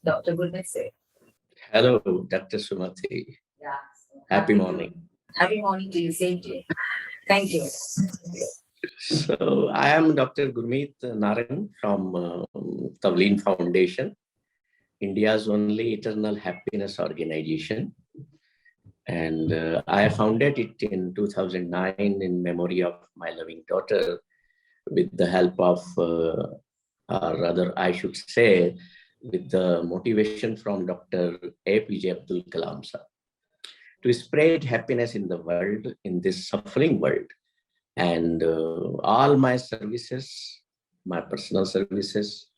Dr. Gurmeet. Hello, Dr.Sumathi. Yeah. Happy morning. Happy morning to you. Same to you. Thank you. So, I am Dr. Gurmeet Narang from Tavleen Foundation, India's only eternal happiness organization. And I founded it in 2009 in memory of my loving daughter with the help of, or rather, I should say, with the motivation from Dr. APJ Abdul Kalam sir, to spread happiness in the world, in this suffering world. And all my services, my personal services,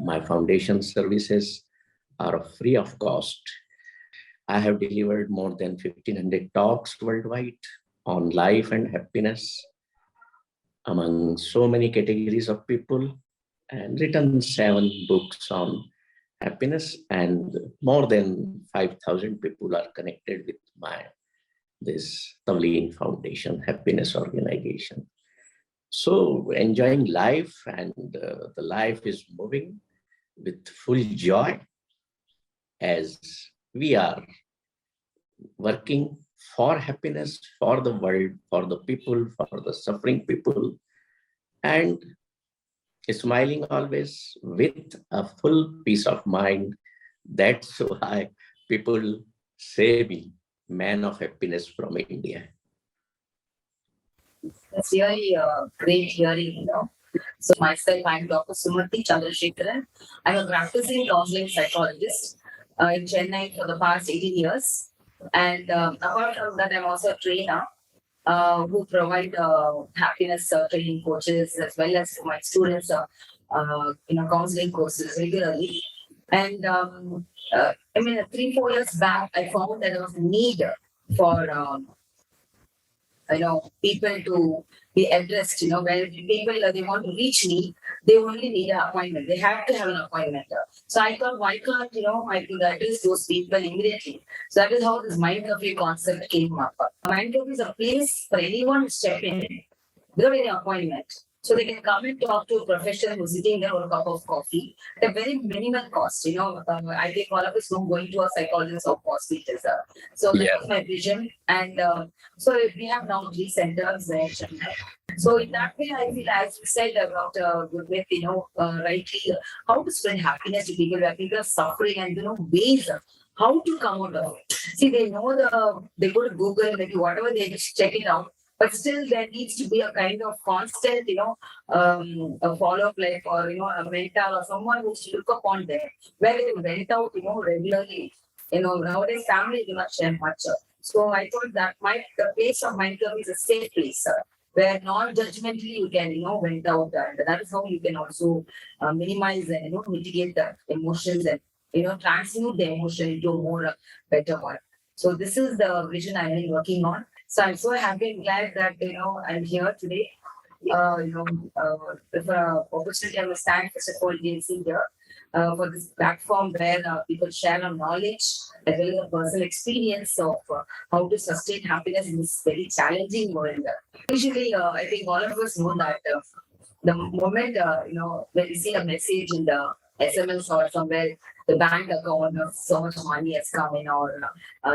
my foundation services are free of cost. I have delivered more than 1,500 talks worldwide on life and happiness among so many categories of people, and written 7 books on happiness, and more than 5,000 people are connected with this Tavleen Foundation Happiness Organization. So enjoying life, and the life is moving with full joy as we are working for happiness, for the world, for the people, for the suffering people, and smiling always with a full peace of mind. That's why people say me man of happiness from India. That's really great hearing, So myself, I'm Dr.Sumathi Chandrasekaran. I'm a practicing counseling psychologist in Chennai for the past 18 years. And apart from that, I'm also a trainer who provide happiness training coaches as well as for my students, counseling courses regularly. And I mean, 3-4 years back, I found that there was a need for people to be addressed, where people, they want to reach me, they only need an appointment. They have to have an appointment. So I thought, why can't, I could address those people immediately. So that is how this Mind Cafe concept came up. Mind Cafe is a place for anyone to step in without any appointment. So they can come and talk to a professional who's sitting there with a cup of coffee at a very minimal cost. I think all of us know going to a psychologist how costly it is. So that's my vision. And so we have now 3 centers there. So in that way, I feel, as you said about Gurmeet, rightly, how to spread happiness to people where people are suffering, and ways how to come out of it. See, they know they go to Google, maybe whatever, they just check it out. But still, there needs to be a kind of constant, a follow-up, like, or, a mentor or someone who's to look upon them, where they went out, regularly. Nowadays, families do not share much. So I thought that the place of Mind Club is a safe place, where non-judgmentally you can, vent out. And that is how you can also minimize and, mitigate the emotions and, transmute the emotion into a more better one. So this is the vision I've been working on. So I'm so happy and glad that, I'm here today. For an opportunity, I will stand first of all, JC here for this platform where people share our knowledge as well as personal experience of how to sustain happiness in this very challenging world. Usually, I think all of us know that the moment, when we see a message in the SMS or somewhere, the bank account of so much money has come in, or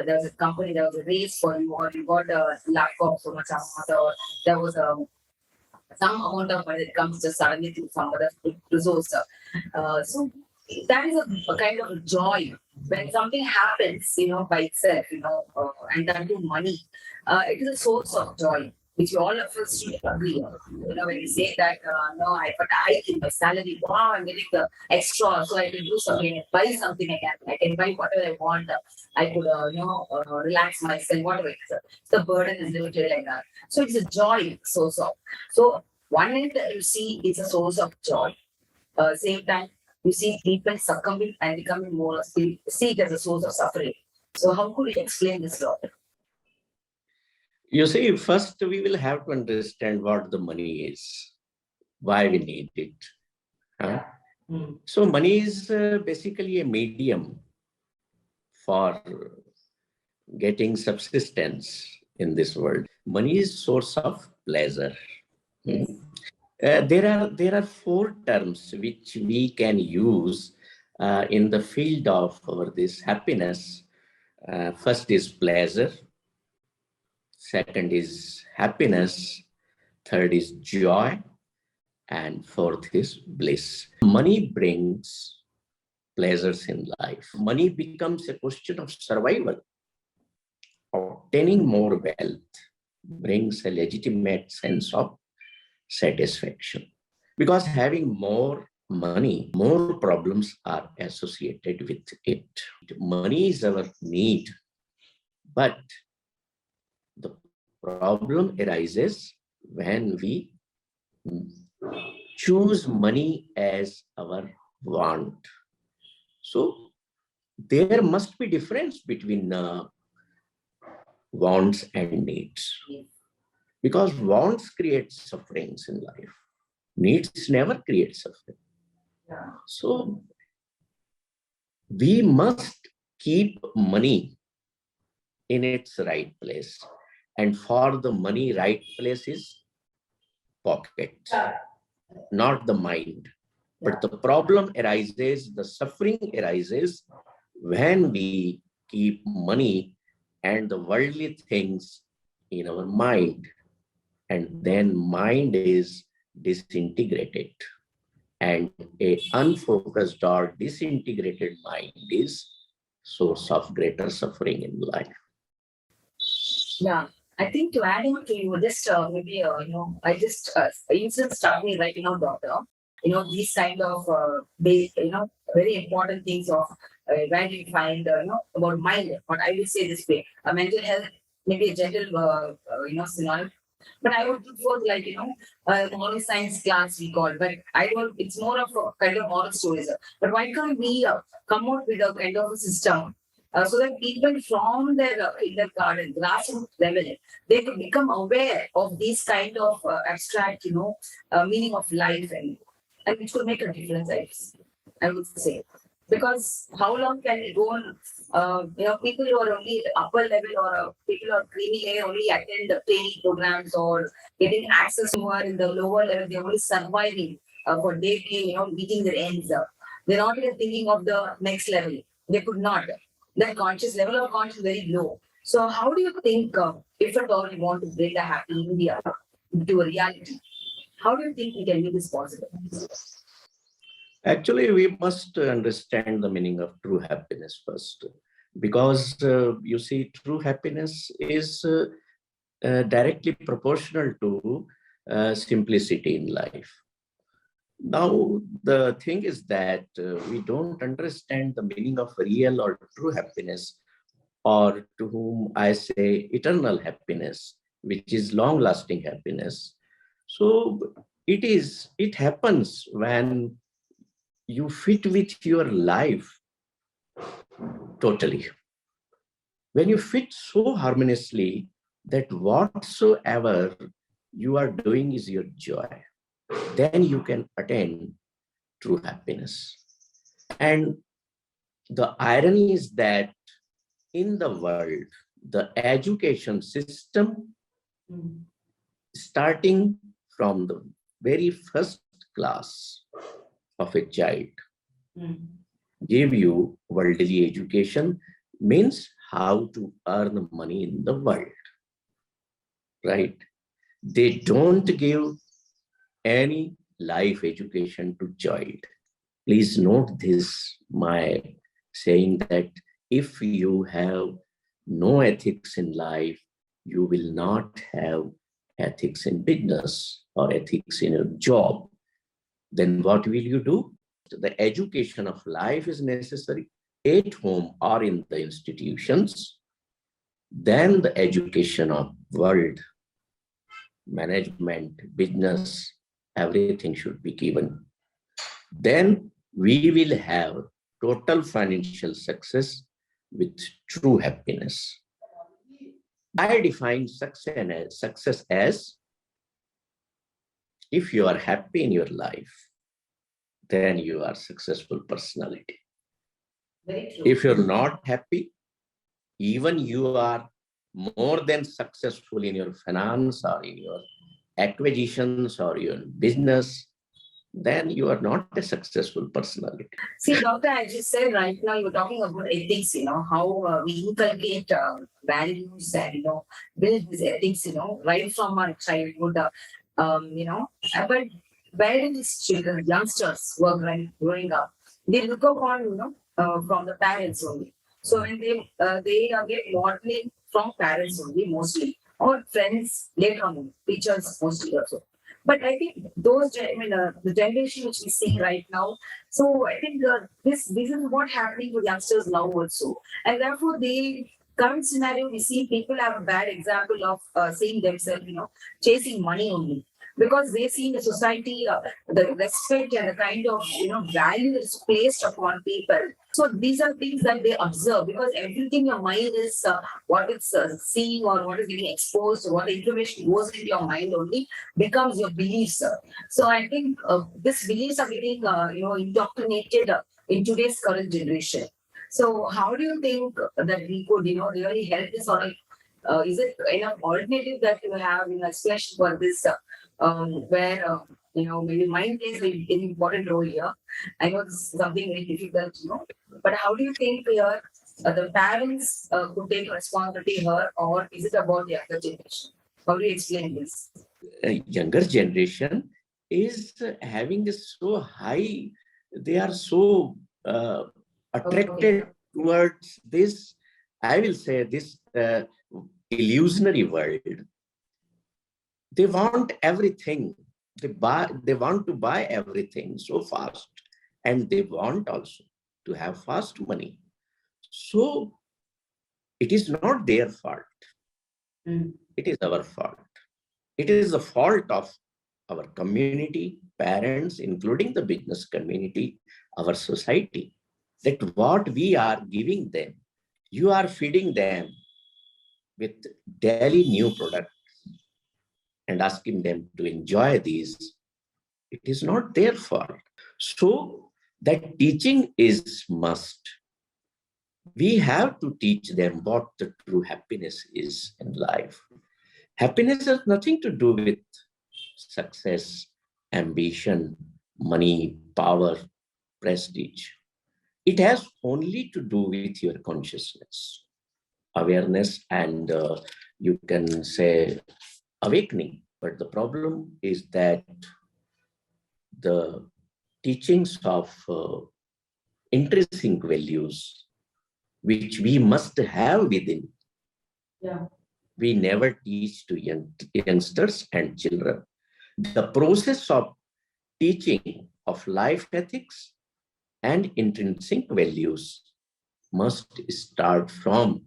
there was a company, there was a race for you, or you got a laptop, so much amount, or there was some amount of money that comes just suddenly to some other resource. So that is a kind of joy when something happens, by itself, and that to money. It is a source of joy, which all of us should agree on. When you say that, no, but I think my salary, wow, I'm getting the extra, so I can do something, buy something again. I can buy whatever I want. I could, relax myself, whatever it is. The burden is limited like that. So it's a joy source of. So one end you see is a source of joy. Same time, you see people succumbing and becoming more, see it as a source of suffering. So how could you explain this, Doctor? You see, first we will have to understand what the money is, why we need it. So money is basically a medium for getting subsistence in this world. Money is source of pleasure. There are 4 terms which we can use in the field of this happiness, first is pleasure, second is happiness, third is joy, and fourth is bliss. Money brings pleasures in life. Money becomes a question of survival. Obtaining more wealth brings a legitimate sense of satisfaction. Because having more money, more problems are associated with it. Money is our need, but the problem arises when we choose money as our want. So there must be difference between wants and needs, because wants create sufferings in life. Needs never create suffering. So we must keep money in its right place. And for the money, right place is pocket, not the mind. But the problem arises, the suffering arises when we keep money and the worldly things in our mind. And then mind is disintegrated. And a unfocused or disintegrated mind is source of greater suffering in life. Yeah, I think to add on to you, just maybe I just instance struck me right doctor. These kind of very important things of where you find about mind. But I will say this way: mental health, maybe a general synonym. But I would prefer like moral science class we call. But I don't. It's more of a kind of moral stories. But why can't we come out with a kind of a system so that people from their in their garden, grassroots level, they could become aware of these kind of abstract, meaning of life, and which could make a difference. I would say, because how long can it go on? People who are only upper level or people who are creamy layer only attend the training programs or getting access who are in the lower level, they're only surviving for day to day, meeting their ends. They're not even thinking of the next level. They could not. Their conscious level of conscious is very low. So, how do you think, if at all you want to bring a happy India to a reality, how do you think we can make this possible? Actually, we must understand the meaning of true happiness first, because you see, true happiness is directly proportional to simplicity in life. Now, the thing is that we don't understand the meaning of real or true happiness, or to whom I say eternal happiness, which is long-lasting happiness. So it happens when you fit with your life totally. When you fit so harmoniously that whatsoever you are doing is your joy, then you can attain true happiness. And the irony is that in the world, the education system, starting from the very first class of a child, give you worldly education, means how to earn money in the world, right? They don't give any life education to child. Please note this, my saying that if you have no ethics in life, you will not have ethics in business or ethics in your job. Then what will you do? The education of life is necessary at home or in the institutions. Then the education of world, management, business, everything should be given. Then we will have total financial success with true happiness. I define success as if you are happy in your life, then you are successful personality. If you're not happy, even you are more than successful in your finance or in your acquisitions or your business, then you are not a successful personality. See, Doctor, as you said right now, you're talking about ethics, how we inculcate values and, build these ethics, right from our childhood, but where do these children, youngsters who are growing up, they look upon, from the parents only. So when they get modeling from parents only, mostly, or friends later on, teachers mostly also. But I think the generation which we see right now, so I think this is what happening with youngsters now also, and therefore they current scenario we see people have a bad example of seeing themselves, chasing money only because they see in the society the respect and the kind of value that's placed upon people. So these are things that they observe because everything your mind is what it's seeing or what is getting exposed or what the information goes into your mind only becomes your beliefs. So I think these beliefs are getting indoctrinated in today's current generation. So how do you think that we could really help this or is it enough alternative that you have especially for this where maybe mind plays an important role here. I know this is something very difficult, but how do you think here the parents could take responsibility here or is it about the younger generation? How do you explain this? Younger generation is having a so high, they are so attracted towards this, I will say this illusionary world. They want everything. They want to buy everything so fast, and they want also to have fast money. So it is not their fault. It is our fault. It is the fault of our community, parents, including the business community, our society, that what we are giving them, you are feeding them with daily new products and asking them to enjoy these. It is not their fault. So that teaching is must. We have to teach them what the true happiness is in life. Happiness has nothing to do with success, ambition, money, power, prestige. It has only to do with your consciousness, awareness, and you can say awakening. But the problem is that the teachings of intrinsic values, which we must have within, we never teach to youngsters and children. The process of teaching of life ethics and intrinsic values must start from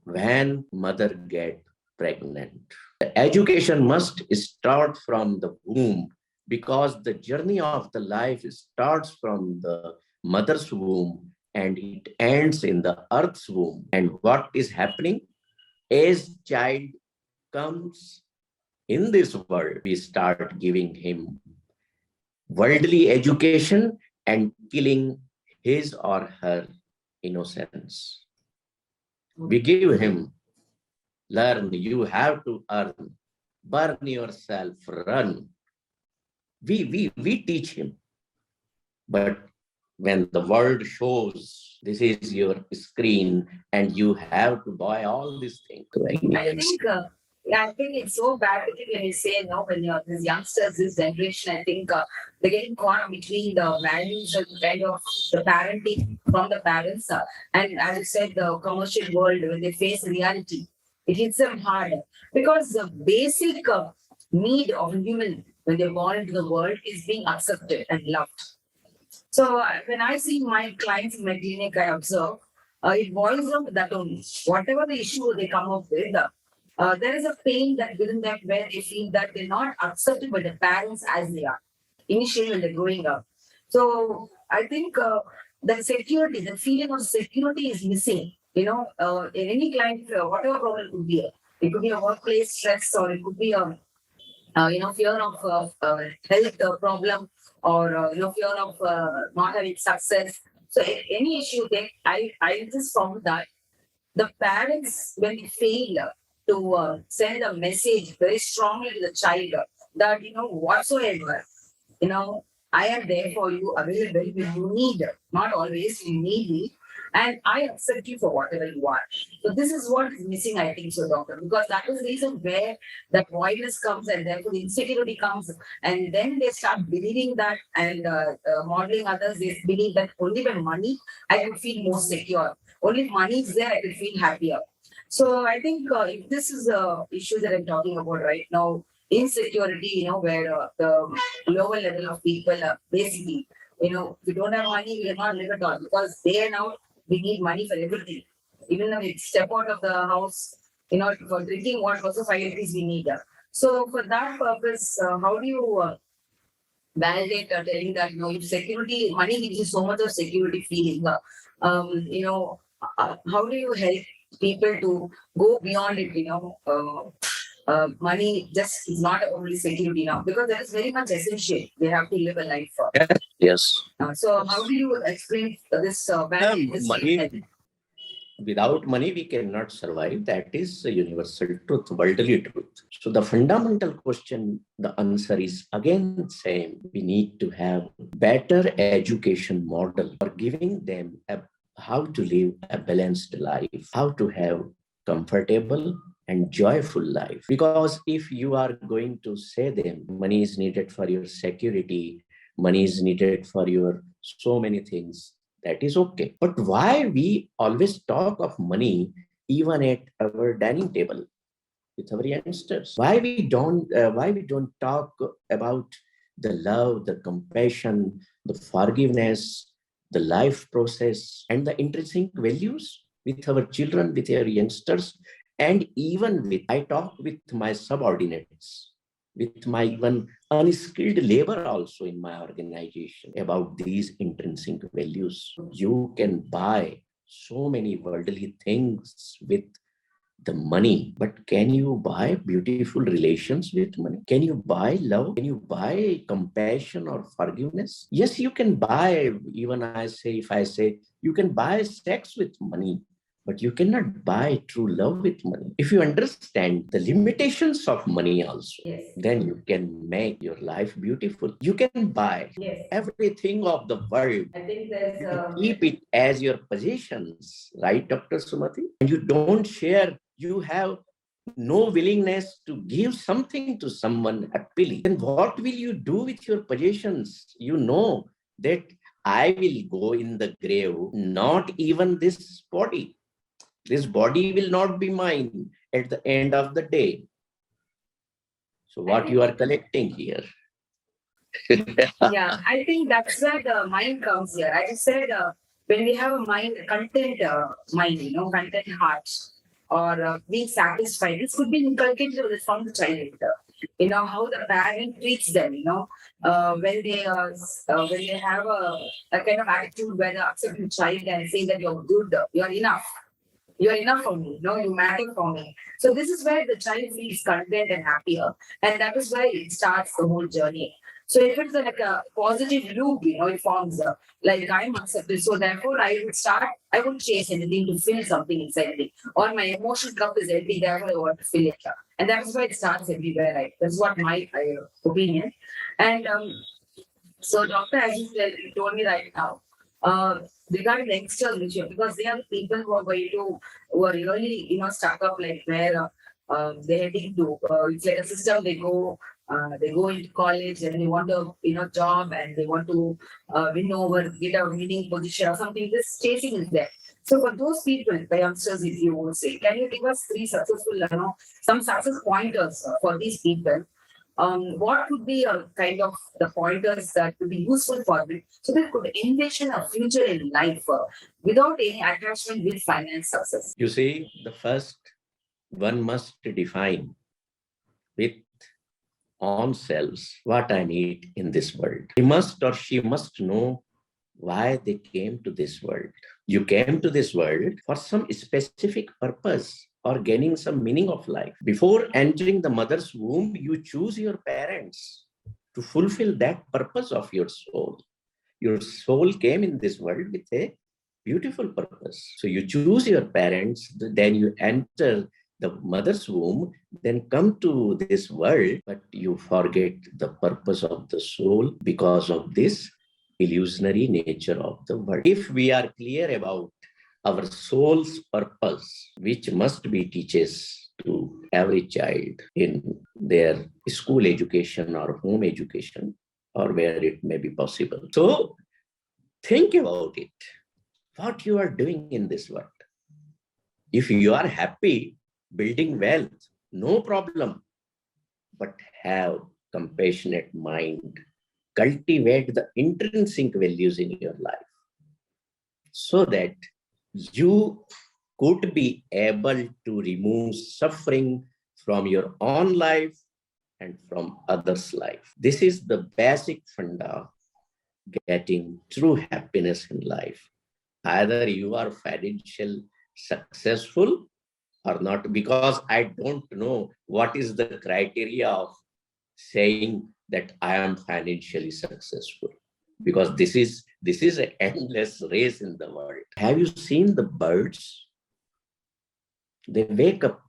when mother get pregnant. The education must start from the womb because the journey of the life starts from the mother's womb and it ends in the earth's womb. And what is happening as child comes in this world, we start giving him worldly education and killing his or her innocence. We give him, learn, you have to earn, burn yourself, run. We teach him. But when the world shows this is your screen and you have to buy all these things. I think it's so bad when you say no, when you're these youngsters, this generation, I think they're getting caught between the values and kind of the parenting from the parents. And as you said, the commercial world, when they face reality, it hits them hard because the basic need of a human when they're born into the world is being accepted and loved. So when I see my clients in my clinic, I observe it boils down to that only. Whatever the issue they come up with, there is a pain that within them where they feel that they're not accepted by the parents as they are initially when they're growing up. So I think that security, the feeling of security is missing. In any client, whatever problem it could be, it could be a workplace stress or it could be a fear of health problem or fear of not having success. So any issue, I just found that the parents when they fail to send a message very strongly to the child that whatsoever I am there for you, available when you need, not always you need me. And I accept you for whatever you are. So this is what is missing, I think so, doctor, because that is the reason where that voidness comes and therefore the insecurity comes. And then they start believing that and modeling others, they believe that only by money I will feel more secure. Only if money is there, I will feel happier. So I think if this is a issue that I'm talking about right now, insecurity, where the lower level of people are basically, we don't have money, we cannot live at all because they are now, we need money for everything. Even when we step out of the house, for drinking water, also 5 rupees we need. So for that purpose, how do you validate telling that, if security, money gives you so much of security feeling, how do you help people to go beyond it, money just is not only security now because that is very much essential. They have to live a life for. Yes. So, how do you explain this value? This Money, without money, we cannot survive. That is a universal truth, worldly truth. So the fundamental question, the answer is again same. We need to have better education model for giving them how to live a balanced life, how to have comfortable and joyful life. Because if you are going to say them, money is needed for your security, money is needed for your so many things, that is okay. But why we always talk of money even at our dining table with our youngsters? Why we don't talk about the love, the compassion, the forgiveness, the life process, and the intrinsic values with our children, with our youngsters, and even with I talk with my subordinates, with my even unskilled labor also in my organization about these intrinsic values. You can buy so many worldly things with the money, but can you buy beautiful relations with money? Can you buy love? Can you buy compassion or forgiveness? Yes, you can buy. Even if I say you can buy sex with money, but you cannot buy true love with money. If you understand the limitations of money also, yes, then you can make your life beautiful. You can buy yes, everything of the world. I think there's You keep it as your possessions, right, Dr. Sumathi? And you don't share, you have no willingness to give something to someone happily. Then what will you do with your possessions? You know that I will go in the grave, not even this body. This body will not be mine at the end of the day. So what you are collecting here? Yeah, I think that's where the mind comes here. I just said when we have a mind, content mind, content heart, or being satisfied, this could be inculcated from the childhood. How the parent treats them. When they have a kind of attitude where they accept the child and say that you're good, you're enough. You're enough for me. No, you matter for me. So this is where the child feels content and happier, and that is where it starts the whole journey. So if it's like a positive loop, it forms like I'm accepted. So therefore, I would chase anything to fill something inside me, or my emotional cup is empty. Therefore, I want to fill it up, and that is why it starts everywhere. Right? That's what my opinion. And so, doctor, as you told me right now, regarding the youngsters, because they are the people who are really, stuck up like where they're heading to. It's like a system. They go into college and they want a, job and they want to win over, get a winning position or something. This chasing is there. So for those people, the youngsters, if you would say, can you give us some success pointers for these people? What could be a kind of the pointers that would be useful for them so they could envision a future in life without any attachment with finance success? You see, the first one must define with own selves what I need in this world. He must or she must know why they came to this world. You came to this world for some specific purpose or gaining some meaning of life. Before entering the mother's womb, you choose your parents to fulfill that purpose of your soul. Your soul came in this world with a beautiful purpose. So you choose your parents, then you enter the mother's womb, then come to this world, but you forget the purpose of the soul because of this illusionary nature of the world. If we are clear about our soul's purpose, which must be teaches to every child in their school education or home education, or where it may be possible. So think about it, what you are doing in this world. If you are happy building wealth, no problem, but have compassionate mind, cultivate the intrinsic values in your life so that you could be able to remove suffering from your own life and from others' life. This is the basic funda getting true happiness in life. Either you are financial successful or not, because I don't know what is the criteria of saying that I am financially successful, because this is an endless race in the world. Have you seen the birds? They wake up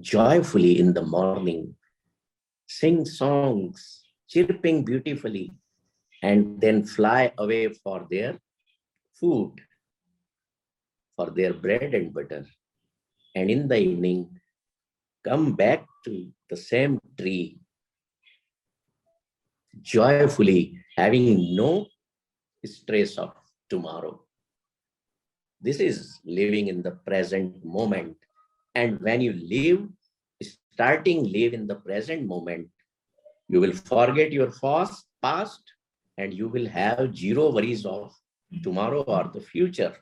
joyfully in the morning, sing songs, chirping beautifully, and then fly away for their food, for their bread and butter. And in the evening, come back to the same tree, joyfully, having no stress of tomorrow. This is living in the present moment. And when you live in the present moment, you will forget your past, and you will have zero worries of tomorrow or the future.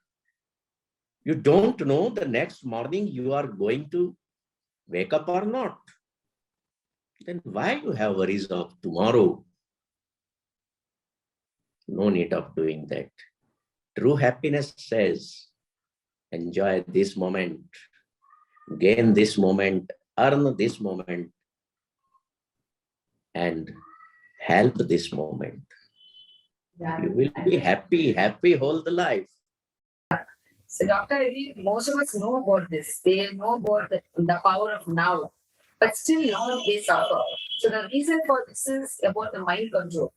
You don't know the next morning you are going to wake up or not. Then why you have worries of tomorrow? No need of doing that. True happiness says, enjoy this moment, gain this moment, earn this moment, and help this moment. Yeah. You will be happy whole the life. So, Doctor, most of us know about this. They know about the power of now, but still, they suffer. So, the reason for this is about the mind control.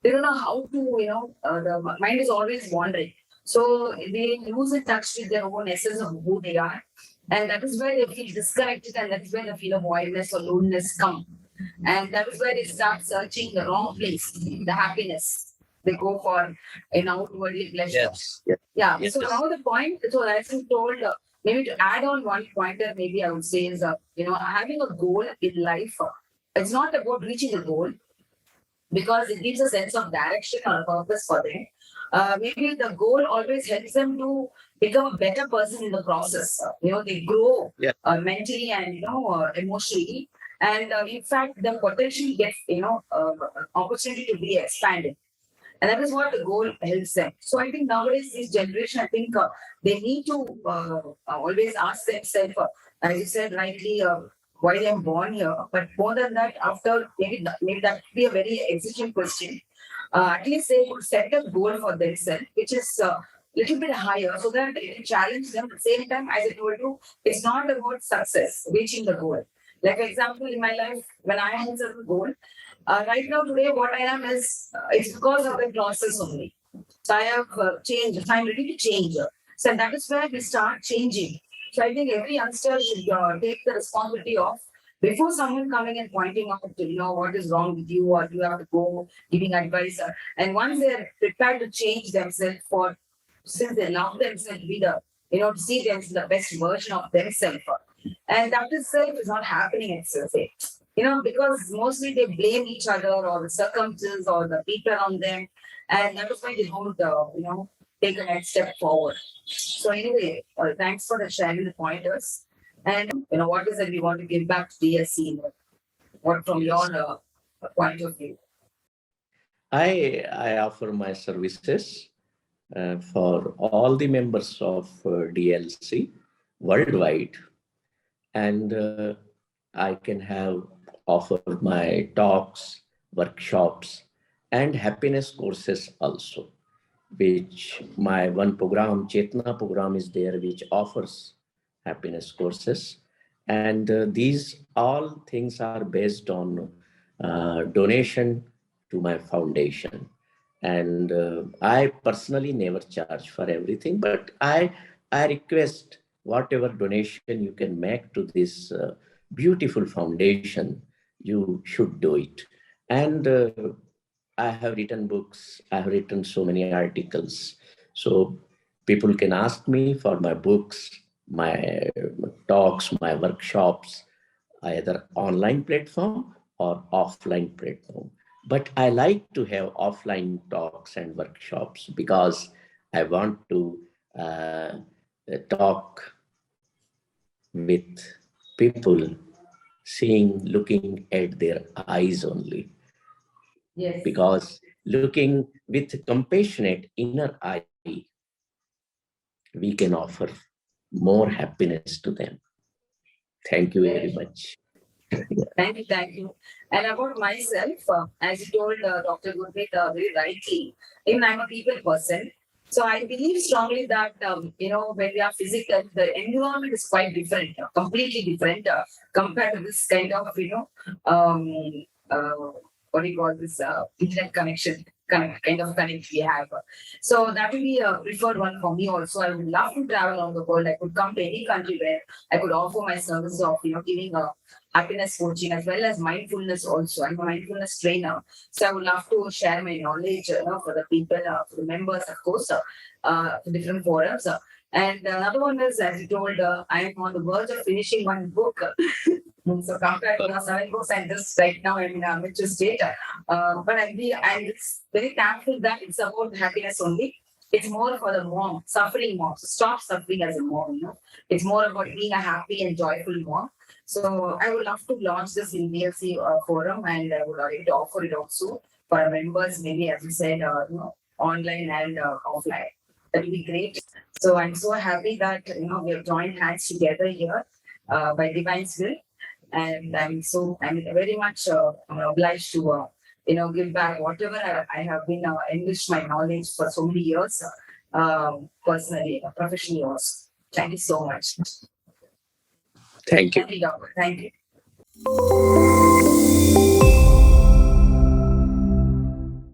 They don't know how to, the mind is always wandering. So, they lose in touch with their own essence of who they are. And that is where they feel disconnected, and that is where the feel of voidness or loneliness come. And that is where they start searching the wrong place, the happiness. They go for an outwardly pleasure. Yes. Yeah. Yes. So now the point, so as you told, maybe to add on one pointer, maybe I would say is, having a goal in life, it's not about reaching a goal because it gives a sense of direction or a purpose for them. Maybe the goal always helps them to become a better person in the process. They grow mentally and, emotionally. And in fact, the potential gets, opportunity to be expanded. And that is what the goal helps them. So I think nowadays, this generation, I think they need to always ask themselves, as you said rightly, why they are born here. But more than that, after maybe that would be a very existential question. At least they would set a goal for themselves, which is a little bit higher, so that it challenge them. At the same time, as I told you, it's not about success, reaching the goal. Like, for example, in my life, when I had a certain goal, right now, today, what I am is, it's because of the process only. So I have changed. So I'm ready to change. So that is where we start changing. So I think every youngster should take the responsibility of, before someone coming and pointing out, what is wrong with you, or you have to go giving advice. And once they're prepared to change themselves since they love themselves to be to see themselves the best version of themselves. And that itself is not happening itself. Because mostly they blame each other or the circumstances or the people around them, and that is why they don't, take a next step forward. So anyway, thanks for the sharing the pointers. And what is it we want to give back to DSC? What from your point of view? I offer my services for all the members of DLC worldwide, and I can have offered my talks, workshops, and happiness courses also, which my one program, Chetna program, is there, which offers happiness courses. And these all things are based on donation to my foundation. And I personally never charge for everything, but I request whatever donation you can make to this beautiful foundation, you should do it. And I have written books, I have written so many articles. So people can ask me for my books, my talks, my workshops, either online platform or offline platform. But I like to have offline talks and workshops because I want to talk with people, seeing, looking at their eyes only. Yes. Because looking with compassionate inner eye, we can offer more happiness to them. Thank you very much. Thank you, thank you. And about myself, as you told Dr. Gurmeet very rightly, even I'm a people person. So I believe strongly that when we are physical, the environment is quite different, completely different compared to this kind of um, uh, what do you call this internet connection. Kind of connect we have. So that will be a preferred one for me also. I would love to travel around the world. I could come to any country where I could offer my services of giving a happiness coaching as well as mindfulness also. I'm a mindfulness trainer. So I would love to share my knowledge for the people, for the members, of course, for different forums. And another one is, as you told, I am on the verge of finishing one book. So compared to the 7 books, and just right now I'm in a mature state. But I'm very thankful that it's about happiness only. It's more for the mom, suffering mom. So stop suffering as a mom. It's more about being a happy and joyful mom. So I would love to launch this in DLC forum, and I would like to offer it also for our members, maybe as you said, online and offline. That would be great. So I'm so happy that we have joined hands together here by divine's will, and I'm very much obliged to give back whatever I have been enriched my knowledge for so many years, personally, professionally also. Thank you so much. Thank you. Thank you, doctor. Thank you.